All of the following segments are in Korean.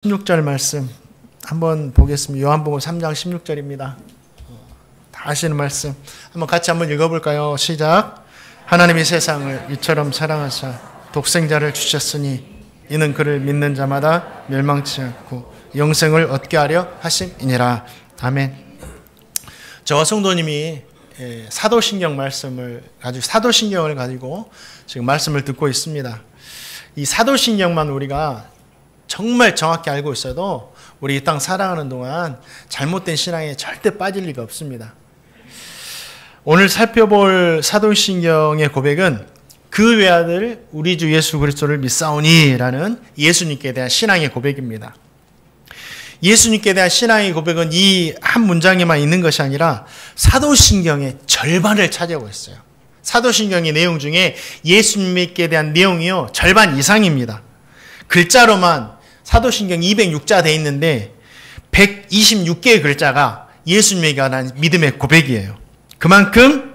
16절 말씀 한번 보겠습니다. 요한복음 3장 16절입니다. 다 아시는 말씀 한번 같이 한번 읽어볼까요? 시작. 하나님이 세상을 이처럼 사랑하사 독생자를 주셨으니 이는 그를 믿는 자마다 멸망치 않고 영생을 얻게 하려 하심이니라. 아멘. 저와 성도님이 사도신경 말씀을 가지고 사도신경을 가지고 지금 말씀을 듣고 있습니다. 이 사도신경만 우리가 정말 정확히 알고 있어도 우리 이 땅 살아가는 동안 잘못된 신앙에 절대 빠질 리가 없습니다. 오늘 살펴볼 사도신경의 고백은 그 외아들 우리 주 예수 그리스도를 믿사오니 라는 예수님께 대한 신앙의 고백입니다. 예수님께 대한 신앙의 고백은 이 한 문장에만 있는 것이 아니라 사도신경의 절반을 차지하고 있어요. 사도신경의 내용 중에 예수님께 대한 내용이요 절반 이상입니다. 글자로만 사도신경 206자 되어 있는데 126개의 글자가 예수님에 관한 믿음의 고백이에요. 그만큼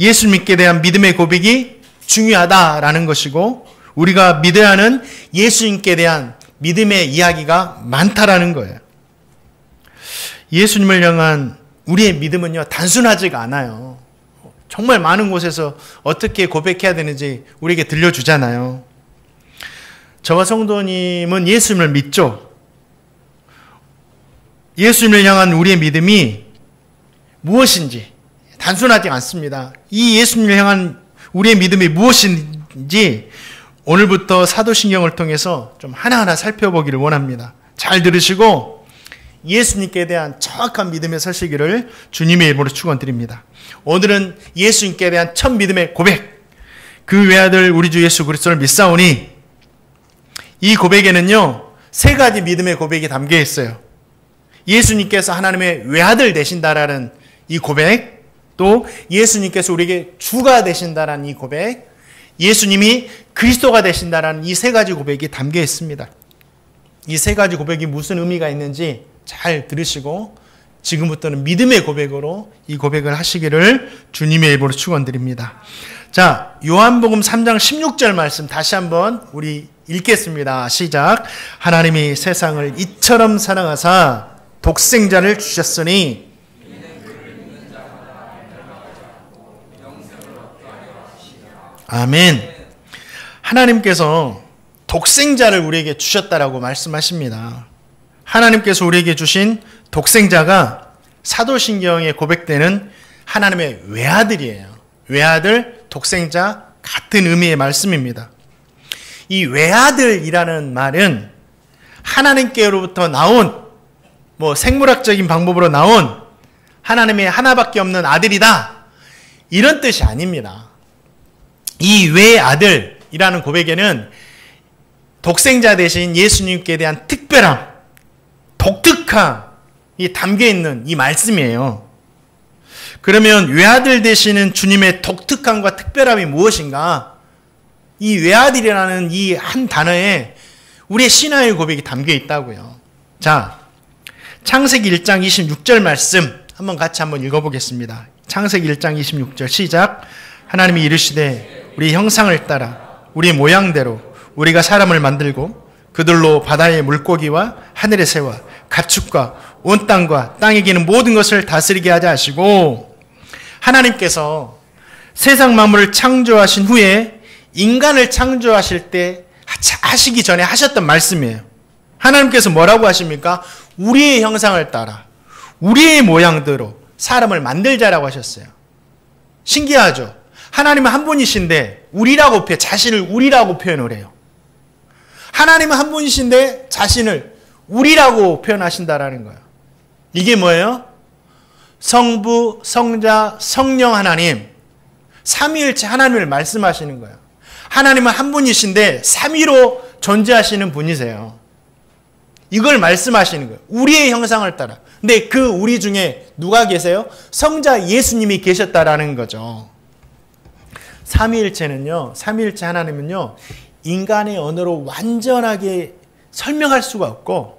예수님께 대한 믿음의 고백이 중요하다라는 것이고 우리가 믿어야 하는 예수님께 대한 믿음의 이야기가 많다라는 거예요. 예수님을 향한 우리의 믿음은요 단순하지가 않아요. 정말 많은 곳에서 어떻게 고백해야 되는지 우리에게 들려주잖아요. 저와 성도님은 예수님을 믿죠. 예수님을 향한 우리의 믿음이 무엇인지 단순하지 않습니다. 이 예수님을 향한 우리의 믿음이 무엇인지 오늘부터 사도신경을 통해서 좀 하나하나 살펴보기를 원합니다. 잘 들으시고 예수님께 대한 정확한 믿음에 서시기를 주님의 이름으로 축원드립니다. 오늘은 예수님께 대한 첫 믿음의 고백, 그 외아들 우리 주 예수 그리스도를 믿사오니, 이 고백에는요 세 가지 믿음의 고백이 담겨 있어요. 예수님께서 하나님의 외아들 되신다라는 이 고백, 또 예수님께서 우리에게 주가 되신다라는 이 고백, 예수님이 그리스도가 되신다라는 이 세 가지 고백이 담겨 있습니다. 이 세 가지 고백이 무슨 의미가 있는지 잘 들으시고 지금부터는 믿음의 고백으로 이 고백을 하시기를 주님의 이름으로 축원드립니다. 자, 요한복음 3장 16절 말씀 다시 한번 우리 읽겠습니다. 시작. 하나님이 세상을 이처럼 사랑하사 독생자를 주셨으니 아멘. 하나님께서 독생자를 우리에게 주셨다라고 말씀하십니다. 하나님께서 우리에게 주신 독생자가 사도신경에 고백되는 하나님의 외아들이에요. 외아들, 독생자 같은 의미의 말씀입니다. 이 외아들이라는 말은 하나님께로부터 나온 생물학적인 방법으로 나온 하나님의 하나밖에 없는 아들이다 이런 뜻이 아닙니다. 이 외아들이라는 고백에는 독생자 대신 예수님께 대한 특별함, 독특함이 담겨있는 이 말씀이에요. 그러면 외아들 되시는 주님의 독특함과 특별함이 무엇인가? 이 외아들이라는 이 한 단어에 우리의 신앙의 고백이 담겨 있다고요. 자, 창세기 1장 26절 말씀 한번 같이 한번 읽어보겠습니다. 창세기 1장 26절 시작. 하나님이 이르시되 우리 형상을 따라 우리 모양대로 우리가 사람을 만들고 그들로 바다의 물고기와 하늘의 새와 가축과 온 땅과 땅에 기는 모든 것을 다스리게 하자 하시고, 하나님께서 세상 만물을 창조하신 후에 인간을 창조하실 때 하시기 전에 하셨던 말씀이에요. 하나님께서 뭐라고 하십니까? 우리의 형상을 따라 우리의 모양대로 사람을 만들자라고 하셨어요. 신기하죠? 하나님은 한 분이신데 자신을 우리라고 표현을 해요. 하나님은 한 분이신데 자신을 우리라고 표현하신다라는 거예요. 이게 뭐예요? 성부, 성자, 성령 하나님, 삼위일체 하나님을 말씀하시는 거예요. 하나님은 한 분이신데 삼위로 존재하시는 분이세요. 이걸 말씀하시는 거예요. 우리의 형상을 따라. 근데 그 우리 중에 누가 계세요? 성자 예수님이 계셨다라는 거죠. 삼위일체는요, 삼위일체 하나님은요, 인간의 언어로 완전하게 설명할 수가 없고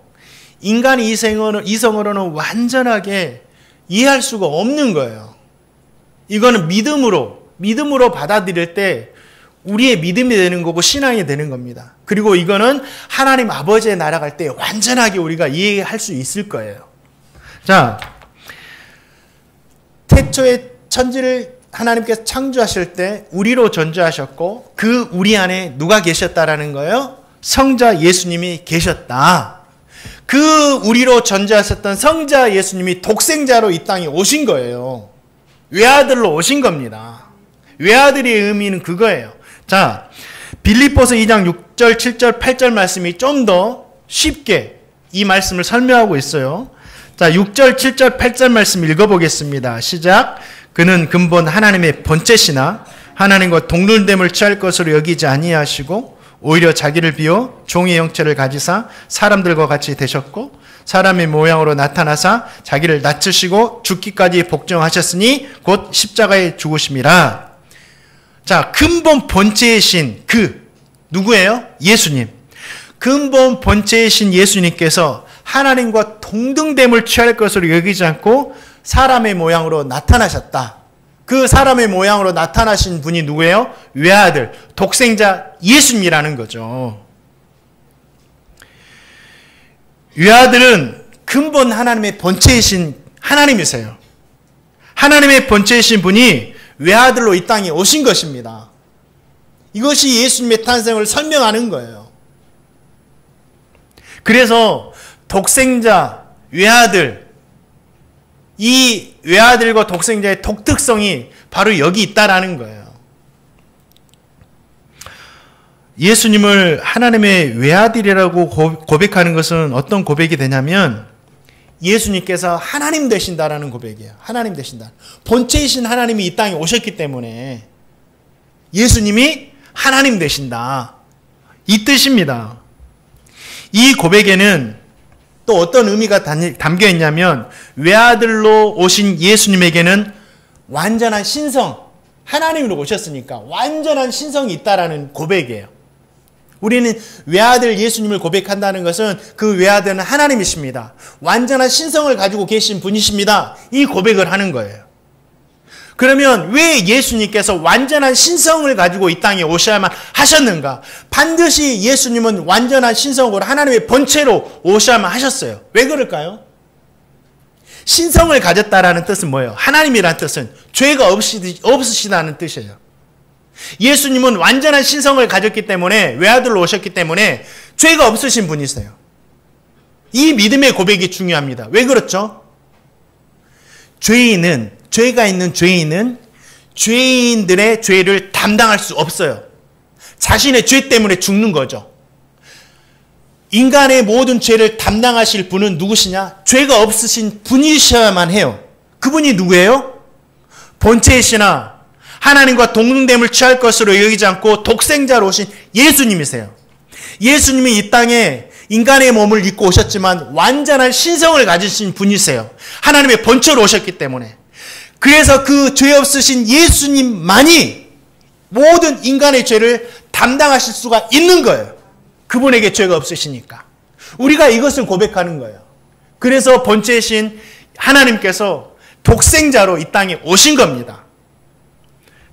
인간의 이성으로는 완전하게 이해할 수가 없는 거예요. 이거는 믿음으로 받아들일 때 우리의 믿음이 되는 거고 신앙이 되는 겁니다. 그리고 이거는 하나님 아버지의 나라 갈 때 완전하게 우리가 이해할 수 있을 거예요. 자, 태초에 천지를 하나님께서 창조하실 때 우리로 존재하셨고 그 우리 안에 누가 계셨다라는 거예요? 성자 예수님이 계셨다. 그 우리로 존재하셨던 성자 예수님이 독생자로 이 땅에 오신 거예요. 외아들로 오신 겁니다. 외아들의 의미는 그거예요. 자, 빌립보서 2장 6절, 7절, 8절 말씀이 좀 더 쉽게 이 말씀을 설명하고 있어요. 자, 6절, 7절, 8절 말씀 읽어보겠습니다. 시작. 그는 근본 하나님의 본체시나 하나님과 동등됨을 취할 것으로 여기지 아니하시고 오히려 자기를 비워 종의 형체를 가지사 사람들과 같이 되셨고 사람의 모양으로 나타나사 자기를 낮추시고 죽기까지 복종하셨으니 곧 십자가에 죽으심이라. 자, 근본 본체이신 그 누구예요? 예수님. 근본 본체이신 예수님께서 하나님과 동등됨을 취할 것으로 여기지 않고 사람의 모양으로 나타나셨다. 그 사람의 모양으로 나타나신 분이 누구예요? 외아들, 독생자 예수님이라는 거죠. 외아들은 근본 하나님의 본체이신 하나님이세요. 하나님의 본체이신 분이 외아들로 이 땅에 오신 것입니다. 이것이 예수님의 탄생을 설명하는 거예요. 그래서 독생자, 외아들, 이 외아들과 독생자의 독특성이 바로 여기 있다라는 거예요. 예수님을 하나님의 외아들이라고 고백하는 것은 어떤 고백이 되냐면 예수님께서 하나님 되신다라는 고백이에요. 하나님 되신다. 본체이신 하나님이 이 땅에 오셨기 때문에 예수님이 하나님 되신다. 이 뜻입니다. 이 고백에는 또 어떤 의미가 담겨 있냐면 외아들로 오신 예수님에게는 완전한 신성, 하나님으로 오셨으니까 완전한 신성이 있다라는 고백이에요. 우리는 외아들 예수님을 고백한다는 것은 그 외아들은 하나님이십니다. 완전한 신성을 가지고 계신 분이십니다. 이 고백을 하는 거예요. 그러면 왜 예수님께서 완전한 신성을 가지고 이 땅에 오셔야만 하셨는가? 반드시 예수님은 완전한 신성으로 하나님의 본체로 오셔야만 하셨어요. 왜 그럴까요? 신성을 가졌다라는 뜻은 뭐예요? 하나님이라는 뜻은 죄가 없으시다는 뜻이에요. 예수님은 완전한 신성을 가졌기 때문에 외아들로 오셨기 때문에 죄가 없으신 분이세요. 이 믿음의 고백이 중요합니다. 왜 그렇죠? 죄가 있는 죄인은 죄인들의 죄를 담당할 수 없어요. 자신의 죄 때문에 죽는 거죠. 인간의 모든 죄를 담당하실 분은 누구시냐? 죄가 없으신 분이셔야만 해요. 그분이 누구예요? 본체이시나 하나님과 동등됨을 취할 것으로 여기지 않고 독생자로 오신 예수님이세요. 예수님이 이 땅에 인간의 몸을 입고 오셨지만 완전한 신성을 가지신 분이세요. 하나님의 본체로 오셨기 때문에. 그래서 그 죄 없으신 예수님만이 모든 인간의 죄를 담당하실 수가 있는 거예요. 그분에게 죄가 없으시니까. 우리가 이것을 고백하는 거예요. 그래서 본체이신 하나님께서 독생자로 이 땅에 오신 겁니다.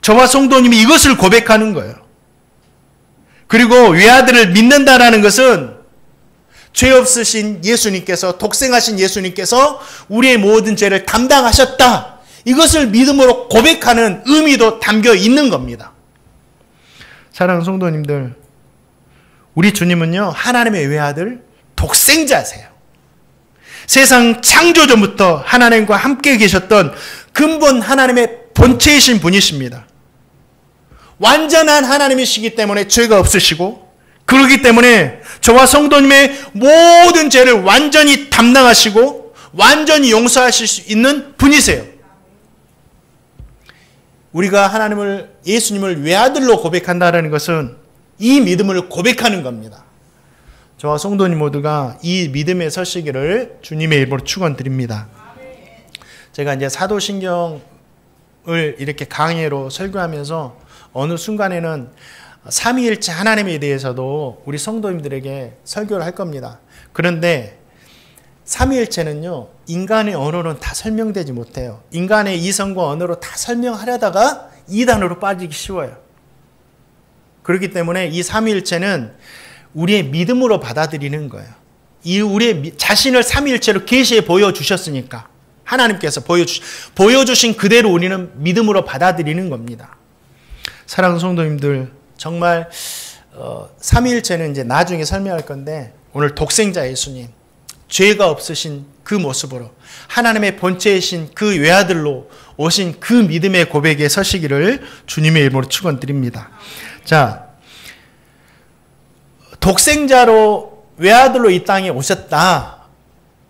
저와 성도님이 이것을 고백하는 거예요. 그리고 외아들을 믿는다라는 것은 죄 없으신 예수님께서, 독생하신 예수님께서 우리의 모든 죄를 담당하셨다. 이것을 믿음으로 고백하는 의미도 담겨 있는 겁니다. 사랑하는 성도님들, 우리 주님은요, 하나님의 외아들, 독생자세요. 세상 창조 전부터 하나님과 함께 계셨던 근본 하나님의 본체이신 분이십니다. 완전한 하나님이시기 때문에 죄가 없으시고, 그렇기 때문에 저와 성도님의 모든 죄를 완전히 담당하시고 완전히 용서하실 수 있는 분이세요. 우리가 예수님을 외아들로 고백한다는 것은 이 믿음을 고백하는 겁니다. 저와 성도님 모두가 이 믿음에 서시기를 주님의 이름으로 축원드립니다. 제가 이제 사도신경을 이렇게 강의로 설교하면서 어느 순간에는 삼위일체 하나님에 대해서도 우리 성도님들에게 설교를 할 겁니다. 그런데 삼위일체는요, 인간의 언어로는 다 설명되지 못해요. 인간의 이성과 언어로 다 설명하려다가 이단으로 빠지기 쉬워요. 그렇기 때문에 이 삼위일체는 우리의 믿음으로 받아들이는 거예요. 이 우리의 자신을 삼위일체로 계시해 보여주셨으니까 하나님께서 보여주신 그대로 우리는 믿음으로 받아들이는 겁니다. 사랑하는 성도님들, 정말 삼위일체는 이제 나중에 설명할 건데, 오늘 독생자 예수님, 죄가 없으신 그 모습으로 하나님의 본체이신 그 외아들로 오신 그 믿음의 고백에 서시기를 주님의 이름으로 축원드립니다. 자, 독생자로 외아들로 이 땅에 오셨다.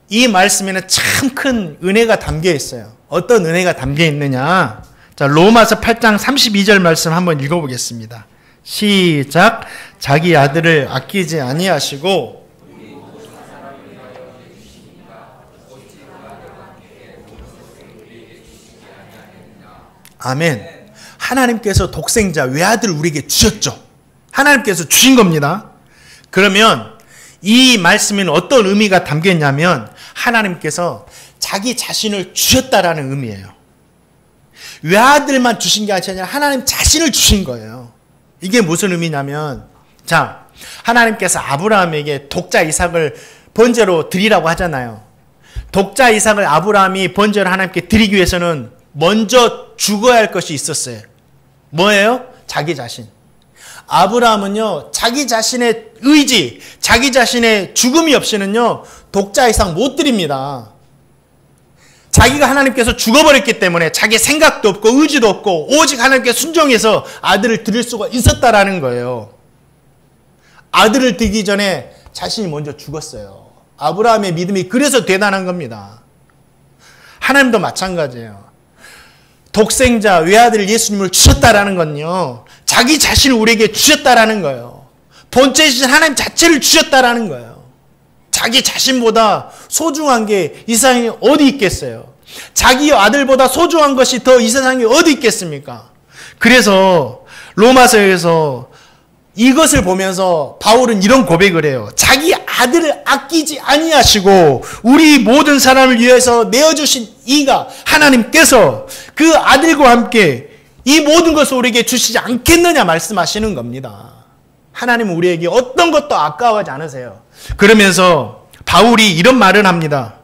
이 말씀에는 참 큰 은혜가 담겨 있어요. 어떤 은혜가 담겨 있느냐? 자, 로마서 8장 32절 말씀 한번 읽어보겠습니다. 시작. 자기 아들을 아끼지 아니하시고 아멘. 하나님께서 독생자 외아들을 우리에게 주셨죠. 하나님께서 주신 겁니다. 그러면 이 말씀에는 어떤 의미가 담겨 있냐면 하나님께서 자기 자신을 주셨다라는 의미예요. 외아들만 주신 게 아니라 하나님 자신을 주신 거예요. 이게 무슨 의미냐면, 자, 하나님께서 아브라함에게 독자 이삭을 번제로 드리라고 하잖아요. 독자 이삭을 아브라함이 번제로 하나님께 드리기 위해서는 먼저 죽어야 할 것이 있었어요. 뭐예요? 자기 자신. 아브라함은요, 자기 자신의 의지, 자기 자신의 죽음이 없이는요, 독자 이삭 못 드립니다. 자기가 하나님께서 죽어버렸기 때문에 자기 생각도 없고 의지도 없고 오직 하나님께 순종해서 아들을 드릴 수가 있었다라는 거예요. 아들을 드리기 전에 자신이 먼저 죽었어요. 아브라함의 믿음이 그래서 대단한 겁니다. 하나님도 마찬가지예요. 독생자 외아들 예수님을 주셨다라는 건요, 자기 자신을 우리에게 주셨다라는 거예요. 본체이신 하나님 자체를 주셨다라는 거예요. 자기 자신보다 소중한 게 이 세상에 어디 있겠어요? 자기 아들보다 소중한 것이 더 이 세상에 어디 있겠습니까? 그래서 로마서에서 이것을 보면서 바울은 이런 고백을 해요. 자기 아들을 아끼지 아니하시고 우리 모든 사람을 위해서 내어주신 이가 하나님께서 그 아들과 함께 이 모든 것을 우리에게 주시지 않겠느냐 말씀하시는 겁니다. 하나님은 우리에게 어떤 것도 아까워하지 않으세요. 그러면서 바울이 이런 말을 합니다.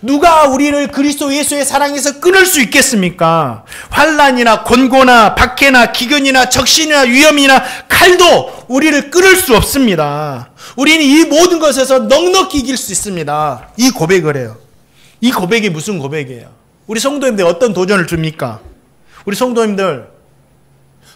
누가 우리를 그리스도 예수의 사랑에서 끊을 수 있겠습니까? 환난이나 곤고나 박해나 기근이나 적신이나 위험이나 칼도 우리를 끊을 수 없습니다. 우리는 이 모든 것에서 넉넉히 이길 수 있습니다. 이 고백을 해요. 이 고백이 무슨 고백이에요? 우리 성도님들 어떤 도전을 줍니까? 우리 성도님들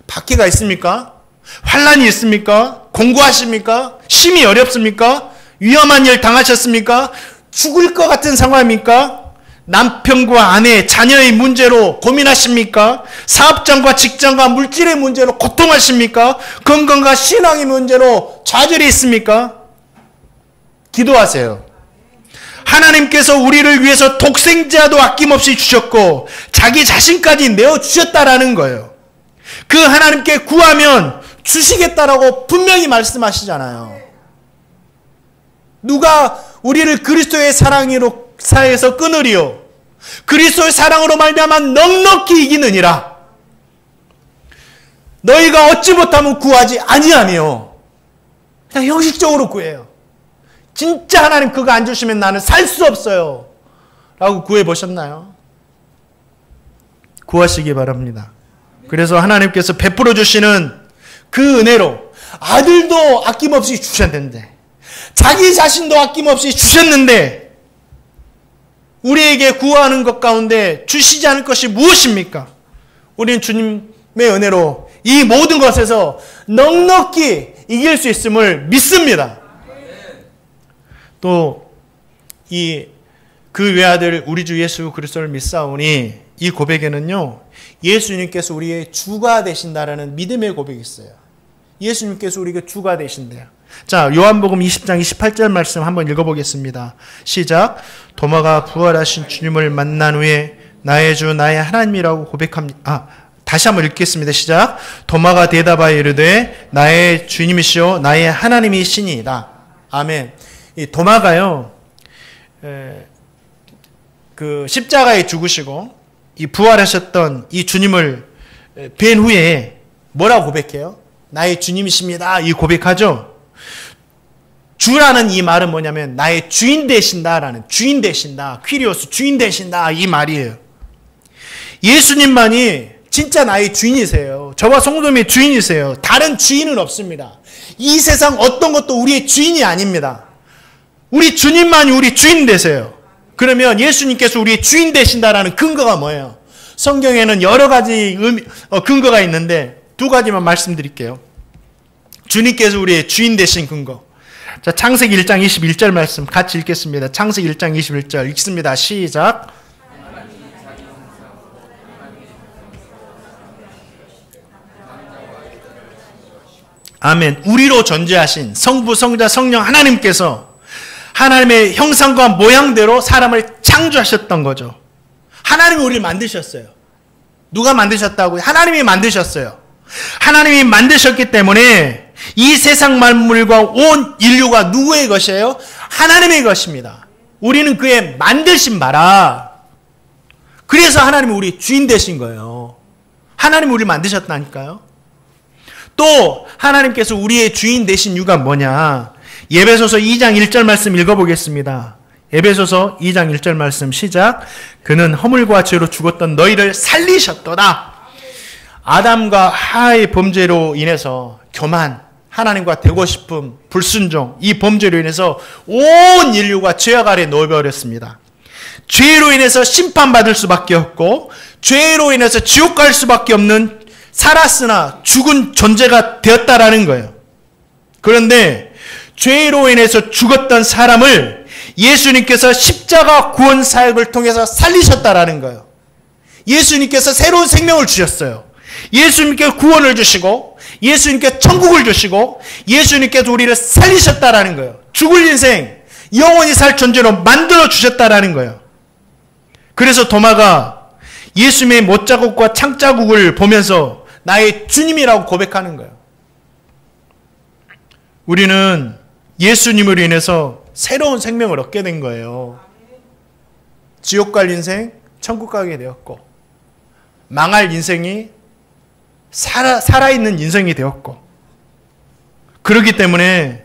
박해가 있습니까? 환난이 있습니까? 공고하십니까? 심히 어렵습니까? 위험한 일 당하셨습니까? 죽을 것 같은 상황입니까? 남편과 아내, 자녀의 문제로 고민하십니까? 사업장과 직장과 물질의 문제로 고통하십니까? 건강과 신앙의 문제로 좌절이 있습니까? 기도하세요. 하나님께서 우리를 위해서 독생자도 아낌없이 주셨고 자기 자신까지 내어주셨다라는 거예요. 그 하나님께 구하면 주시겠다라고 분명히 말씀하시잖아요. 누가 우리를 그리스도의 사랑에서 끊으리요? 그리스도의 사랑으로 말미암아 넉넉히 이기느니라. 너희가 얻지 못하면 구하지 아니하며. 그냥 형식적으로 구해요. 진짜 하나님 그거 안 주시면 나는 살 수 없어요. 라고 구해보셨나요? 구하시기 바랍니다. 그래서 하나님께서 베풀어 주시는 그 은혜로 아들도 아낌없이 주셨는데 자기 자신도 아낌없이 주셨는데 우리에게 구하는 것 가운데 주시지 않을 것이 무엇입니까? 우리는 주님의 은혜로 이 모든 것에서 넉넉히 이길 수 있음을 믿습니다. 또 그 외아들 우리 주 예수 그리스도를 믿사오니 이 고백에는요, 예수님께서 우리의 주가 되신다라는 믿음의 고백이 있어요. 예수님께서 우리에게 주가 되신대요. 자, 요한복음 20장 28절 말씀 한번 읽어보겠습니다. 시작. 도마가 부활하신 주님을 만난 후에 나의 주 나의 하나님이라고 고백합니다. 다시 한번 읽겠습니다. 시작. 도마가 대답하여 이르되 나의 주님이시오 나의 하나님이시니이다. 아멘. 이 도마가요, 그 십자가에 죽으시고 이 부활하셨던 이 주님을 뵌 후에 뭐라고 고백해요? 나의 주님이십니다. 이 고백하죠. 주라는 이 말은 뭐냐면 나의 주인 되신다라는, 주인 되신다. 퀴리오스, 주인 되신다. 이 말이에요. 예수님만이 진짜 나의 주인이세요. 저와 성도님의 주인이세요. 다른 주인은 없습니다. 이 세상 어떤 것도 우리의 주인이 아닙니다. 우리 주님만이 우리 주인 되세요. 그러면 예수님께서 우리의 주인 되신다라는 근거가 뭐예요? 성경에는 여러 가지 근거가 있는데 두 가지만 말씀드릴게요. 주님께서 우리의 주인 되신 근거. 자, 창세기 1장 21절 말씀 같이 읽겠습니다. 창세기 1장 21절 읽습니다. 시작. 아멘. 우리로 존재하신 성부, 성자, 성령 하나님께서 하나님의 형상과 모양대로 사람을 창조하셨던 거죠. 하나님이 우리를 만드셨어요. 누가 만드셨다고요? 하나님이 만드셨어요. 하나님이 만드셨기 때문에 이 세상 만물과 온 인류가 누구의 것이에요? 하나님의 것입니다. 우리는 그의 만드신 바라. 그래서 하나님이 우리 주인 되신 거예요. 하나님이 우리를 만드셨다니까요. 또 하나님께서 우리의 주인 되신 이유가 뭐냐? 에베소서 2장 1절 말씀 읽어보겠습니다. 에베소서 2장 1절 말씀 시작. 그는 허물과 죄로 죽었던 너희를 살리셨도다. 아담과 하와의 범죄로 인해서 교만, 하나님과 되고 싶음, 불순종, 이 범죄로 인해서 온 인류가 죄악 아래 놓여버렸습니다. 죄로 인해서 심판받을 수밖에 없고 죄로 인해서 지옥 갈 수밖에 없는 살았으나 죽은 존재가 되었다라는 거예요. 그런데 죄로 인해서 죽었던 사람을 예수님께서 십자가 구원 사역을 통해서 살리셨다라는 거예요. 예수님께서 새로운 생명을 주셨어요. 예수님께 구원을 주시고 예수님께 천국을 주시고 예수님께서 우리를 살리셨다라는 거예요. 죽을 인생, 영원히 살 존재로 만들어 주셨다라는 거예요. 그래서 도마가 예수님의 못자국과 창자국을 보면서 나의 주님이라고 고백하는 거예요. 우리는 예수님으로 인해서 새로운 생명을 얻게 된 거예요. 지옥 갈 인생, 천국 가게 되었고 망할 인생이 살아있는 인생이 되었고 그렇기 때문에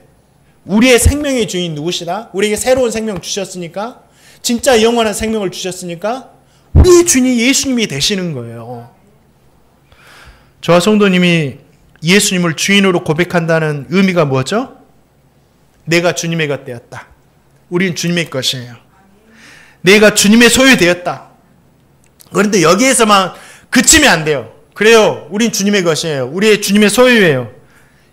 우리의 생명의 주인 누구시다? 우리에게 새로운 생명 주셨으니까 진짜 영원한 생명을 주셨으니까 우리의 주인이 예수님이 되시는 거예요. 저와 성도님이 예수님을 주인으로 고백한다는 의미가 뭐죠? 내가 주님의 것 되었다. 우리는 주님의 것이에요. 내가 주님의 소유 되었다. 그런데 여기에서만 그치면 안 돼요. 그래요. 우린 주님의 것이에요. 우리의 주님의 소유예요.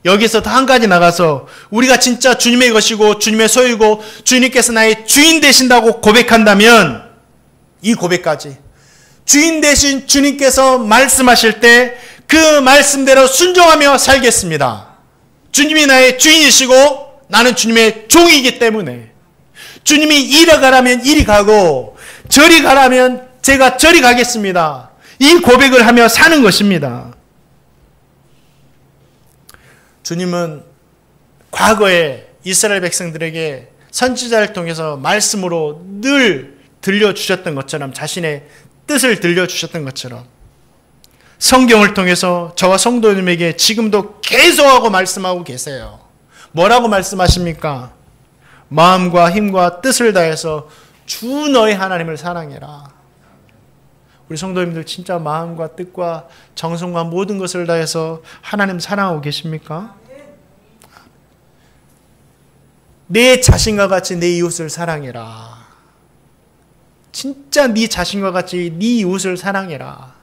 여기서 더 한 가지 나가서 우리가 진짜 주님의 것이고 주님의 소유고 주님께서 나의 주인 되신다고 고백한다면 이 고백까지 주인 되신 주님께서 말씀하실 때 그 말씀대로 순종하며 살겠습니다. 주님이 나의 주인이시고 나는 주님의 종이기 때문에 주님이 이리 가라면 이리 가고 저리 가라면 제가 저리 가겠습니다. 이 고백을 하며 사는 것입니다. 주님은 과거에 이스라엘 백성들에게 선지자를 통해서 말씀으로 늘 들려주셨던 것처럼 자신의 뜻을 들려주셨던 것처럼 성경을 통해서 저와 성도님에게 지금도 계속하고 말씀하고 계세요. 뭐라고 말씀하십니까? 마음과 힘과 뜻을 다해서 주 너의 하나님을 사랑해라. 우리 성도님들 진짜 마음과 뜻과 정성과 모든 것을 다해서 하나님 사랑하고 계십니까? 내 자신과 같이 내 이웃을 사랑해라. 진짜 네 자신과 같이 네 이웃을 사랑해라.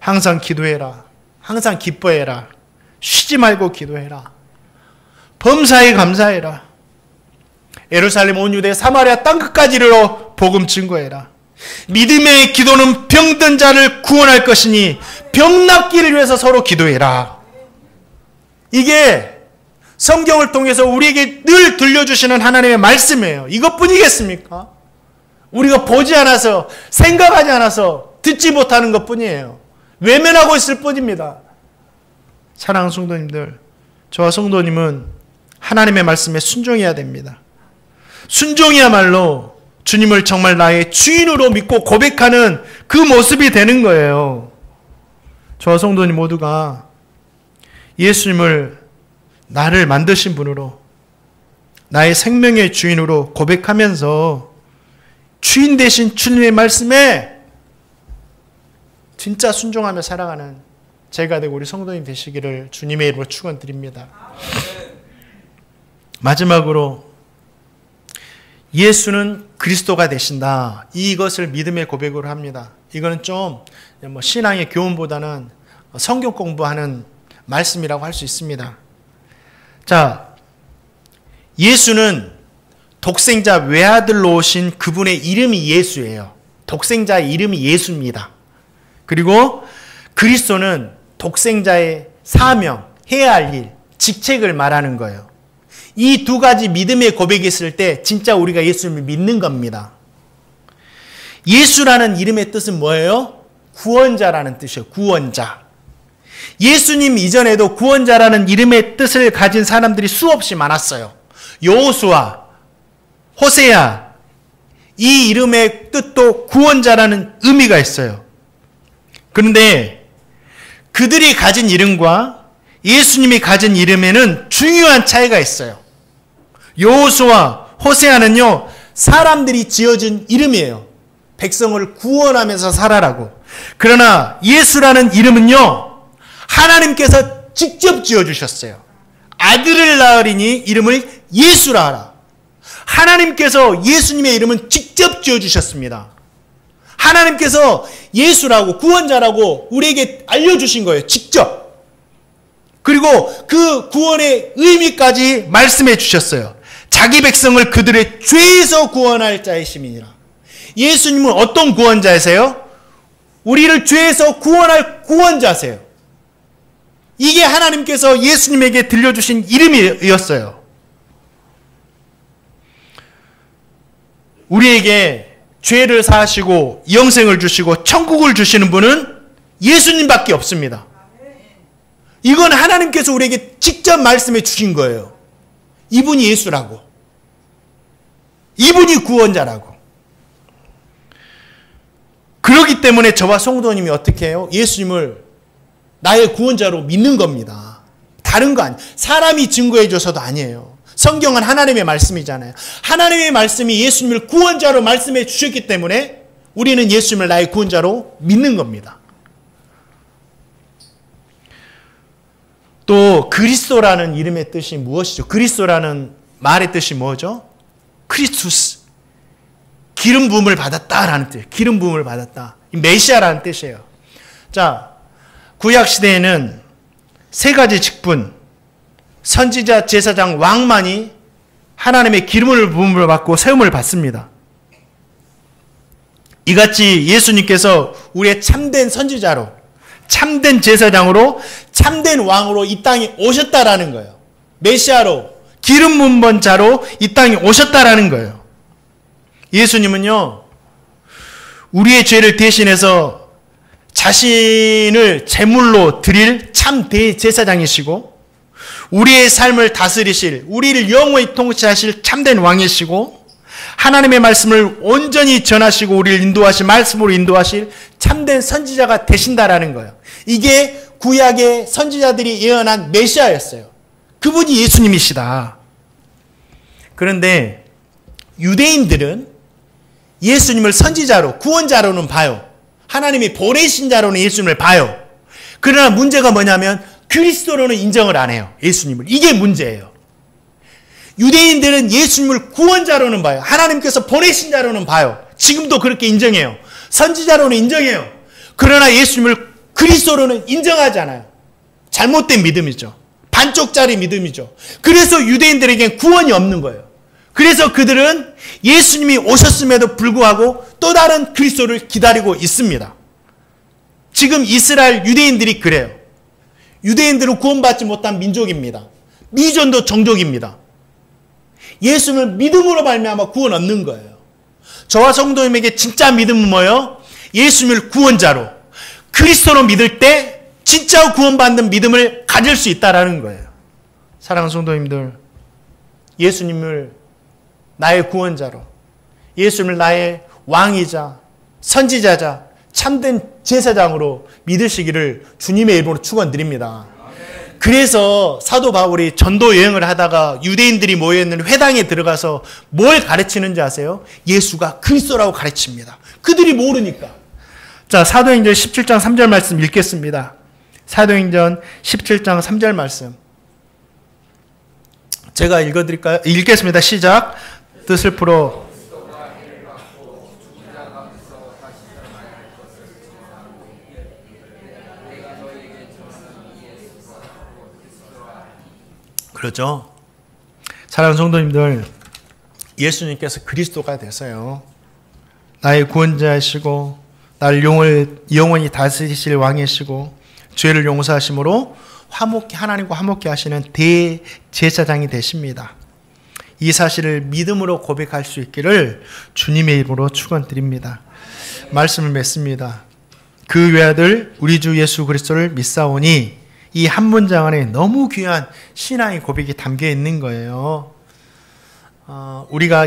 항상 기도해라. 항상 기뻐해라. 쉬지 말고 기도해라. 범사에 감사해라. 예루살렘 온 유대 사마리아 땅끝까지 이르러 복음 증거해라. 믿음의 기도는 병든 자를 구원할 것이니 병 낫기를 위해서 서로 기도해라. 이게 성경을 통해서 우리에게 늘 들려주시는 하나님의 말씀이에요. 이것뿐이겠습니까? 우리가 보지 않아서 생각하지 않아서 듣지 못하는 것뿐이에요. 외면하고 있을 뿐입니다. 사랑하는 성도님들, 저와 성도님은 하나님의 말씀에 순종해야 됩니다. 순종이야말로 주님을 정말 나의 주인으로 믿고 고백하는 그 모습이 되는 거예요. 저와 성도님 모두가 예수님을 나를 만드신 분으로, 나의 생명의 주인으로 고백하면서 주인 되신 주님의 말씀에 진짜 순종하며 살아가는 제가 되고 우리 성도님 되시기를 주님의 이름으로 축원드립니다. 마지막으로 예수는 그리스도가 되신다. 이것을 믿음의 고백으로 합니다. 이거는 좀 신앙의 교훈보다는 성경 공부하는 말씀이라고 할 수 있습니다. 자, 예수는 독생자 외아들로 오신 그분의 이름이 예수예요. 독생자의 이름이 예수입니다. 그리고 그리스도는 독생자의 사명, 해야 할 일, 직책을 말하는 거예요. 이 두 가지 믿음의 고백이 있을 때 진짜 우리가 예수님을 믿는 겁니다. 예수라는 이름의 뜻은 뭐예요? 구원자라는 뜻이에요. 구원자. 예수님 이전에도 구원자라는 이름의 뜻을 가진 사람들이 수없이 많았어요. 여호수아, 호세아, 이 이름의 뜻도 구원자라는 의미가 있어요. 그런데 그들이 가진 이름과 예수님이 가진 이름에는 중요한 차이가 있어요. 여호수아, 호세아는요, 사람들이 지어준 이름이에요. 백성을 구원하면서 살아라고. 그러나 예수라는 이름은요, 하나님께서 직접 지어주셨어요. 아들을 낳으리니 이름을 예수라 하라. 하나님께서 예수님의 이름은 직접 지어주셨습니다. 하나님께서 예수라고, 구원자라고 우리에게 알려주신 거예요. 직접. 그리고 그 구원의 의미까지 말씀해 주셨어요. 자기 백성을 그들의 죄에서 구원할 자이심이니라. 예수님은 어떤 구원자이세요? 우리를 죄에서 구원할 구원자세요. 이게 하나님께서 예수님에게 들려주신 이름이었어요. 우리에게 죄를 사하시고 영생을 주시고 천국을 주시는 분은 예수님밖에 없습니다. 이건 하나님께서 우리에게 직접 말씀해 주신 거예요. 이분이 예수라고. 이분이 구원자라고. 그렇기 때문에 저와 성도님이 어떻게 해요? 예수님을 나의 구원자로 믿는 겁니다. 다른 거 아니에요. 사람이 증거해 줘서도 아니에요. 성경은 하나님의 말씀이잖아요. 하나님의 말씀이 예수님을 구원자로 말씀해 주셨기 때문에 우리는 예수님을 나의 구원자로 믿는 겁니다. 또 그리스도라는 이름의 뜻이 무엇이죠? 그리스도라는 말의 뜻이 뭐죠? 크리스투스, 기름 부음을 받았다라는 뜻. 기름 부음을 받았다. 메시아라는 뜻이에요. 자, 구약 시대에는 세 가지 직분, 선지자, 제사장, 왕만이 하나님의 기름을 부음을 받고 세움을 받습니다. 이같이 예수님께서 우리의 참된 선지자로, 참된 제사장으로, 참된 왕으로 이 땅에 오셨다라는 거예요. 메시아로, 기름 부음 받은 자로 이 땅에 오셨다라는 거예요. 예수님은요, 우리의 죄를 대신해서 자신을 제물로 드릴 참 대제사장이시고, 우리의 삶을 다스리실, 우리를 영원히 통치하실 참된 왕이시고, 하나님의 말씀을 온전히 전하시고 우리를 인도하실, 말씀으로 인도하실 참된 선지자가 되신다라는 거예요. 이게 구약의 선지자들이 예언한 메시아였어요. 그분이 예수님이시다. 그런데 유대인들은 예수님을 선지자로, 구원자로는 봐요. 하나님이 보내신 자로는 예수님을 봐요. 그러나 문제가 뭐냐면 그리스도로는 인정을 안 해요. 예수님을. 이게 문제예요. 유대인들은 예수님을 구원자로는 봐요. 하나님께서 보내신 자로는 봐요. 지금도 그렇게 인정해요. 선지자로는 인정해요. 그러나 예수님을 그리스도로는 인정하지 않아요. 잘못된 믿음이죠. 반쪽짜리 믿음이죠. 그래서 유대인들에겐 구원이 없는 거예요. 그래서 그들은 예수님이 오셨음에도 불구하고 또 다른 그리스도를 기다리고 있습니다. 지금 이스라엘 유대인들이 그래요. 유대인들은 구원받지 못한 민족입니다. 미전도 종족입니다. 예수님을 믿음으로 말미암아 구원 얻는 거예요. 저와 성도님에게 진짜 믿음은 뭐예요? 예수님을 구원자로, 그리스도로 믿을 때 진짜 구원받는 믿음을 가질 수 있다라는 거예요. 사랑하는 성도님들, 예수님을 나의 구원자로, 예수님을 나의 왕이자, 선지자자, 참된 제사장으로 믿으시기를 주님의 이름으로 축원드립니다. 그래서 사도 바울이 전도 여행을 하다가 유대인들이 모여있는 회당에 들어가서 뭘 가르치는지 아세요? 예수가 그리스도라고 가르칩니다. 그들이 모르니까. 자, 사도행전 17장 3절 말씀 읽겠습니다. 사도행전 17장 3절 말씀. 제가 읽어드릴까요? 읽겠습니다. 시작. 뜻을 풀어 그렇죠. 사랑하는 성도님들, 예수님께서 그리스도가 되세요. 나의 구원자이시고 나를 영원히 다스리실 왕이시고 죄를 용서하심으로 하나님과 화목케 하시는 대제사장이 되십니다. 이 사실을 믿음으로 고백할 수 있기를 주님의 이름으로 축원드립니다. 말씀을 맺습니다. 그 외아들 우리 주 예수 그리스도를 믿사오니 이 한 문장 안에 너무 귀한 신앙의 고백이 담겨 있는 거예요. 우리가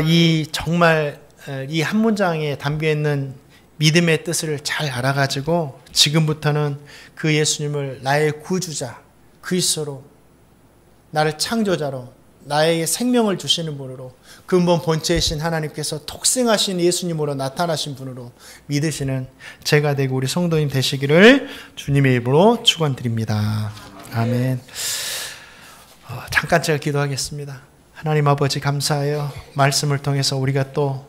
정말 이 한 문장에 담겨 있는 믿음의 뜻을 잘 알아가지고 지금부터는 그 예수님을 나의 구주자, 그리스도로, 나를 창조자로, 나에게 생명을 주시는 분으로, 근본 본체이신 하나님께서 독생하신 예수님으로 나타나신 분으로 믿으시는 제가 되고 우리 성도님 되시기를 주님의 이름으로 축원드립니다. 아멘. 잠깐 제가 기도하겠습니다. 하나님 아버지 감사해요. 말씀을 통해서 우리가 또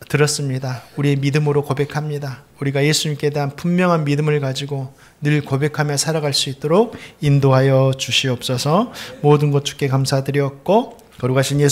들었습니다. 우리의 믿음으로 고백합니다. 우리가 예수님께 대한 분명한 믿음을 가지고 늘 고백하며 살아갈 수 있도록 인도하여 주시옵소서. 모든 것 주께 감사드렸고 거룩하신 예수